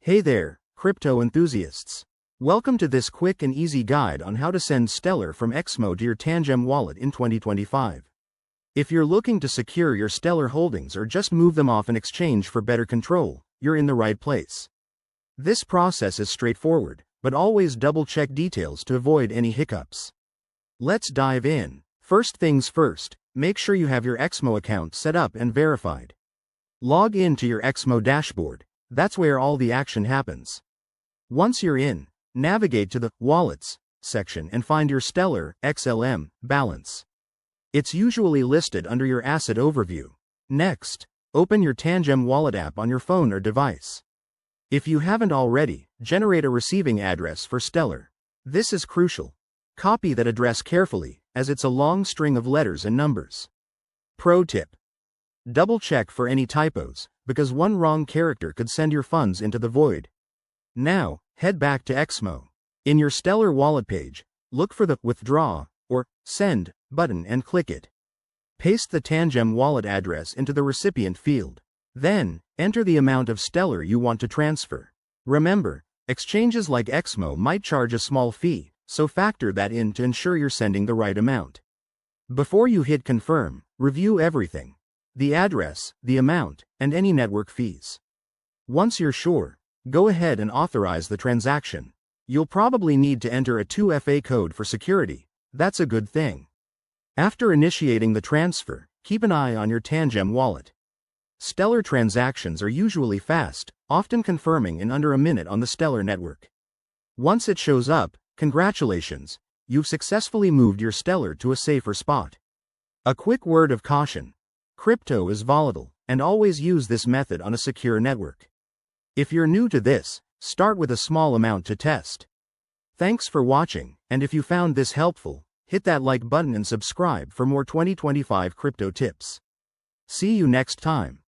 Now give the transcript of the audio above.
Hey there, crypto enthusiasts. Welcome to this quick and easy guide on how to send Stellar from XMO to your Tangem wallet in 2025. If you're looking to secure your Stellar holdings or just move them off an exchange for better control, you're in the right place. This process is straightforward, but always double-check details to avoid any hiccups. Let's dive in. First things first, make sure you have your XMO account set up and verified. Log in to your XMO dashboard. That's where all the action happens. Once you're in, navigate to the Wallets section and find your Stellar XLM balance. It's usually listed under your Asset Overview. Next, open your Tangem Wallet app on your phone or device. If you haven't already, generate a receiving address for Stellar. This is crucial. Copy that address carefully, as it's a long string of letters and numbers. Pro tip: double-check for any typos, because one wrong character could send your funds into the void. Now, head back to XMO. In your Stellar wallet page, look for the Withdraw or Send button and click it. Paste the Tangem wallet address into the recipient field. Then, enter the amount of Stellar you want to transfer. Remember, exchanges like XMO might charge a small fee, so factor that in to ensure you're sending the right amount. Before you hit Confirm, review everything: the address, the amount, and any network fees. Once you're sure, go ahead and authorize the transaction. You'll probably need to enter a 2FA code for security. That's a good thing. After initiating the transfer, keep an eye on your Tangem wallet. Stellar transactions are usually fast, often confirming in under a minute on the Stellar network. Once it shows up, congratulations, you've successfully moved your Stellar to a safer spot. A quick word of caution: crypto is volatile, and always use this method on a secure network. If you're new to this, start with a small amount to test. Thanks for watching, and if you found this helpful, hit that like button and subscribe for more 2025 crypto tips. See you next time.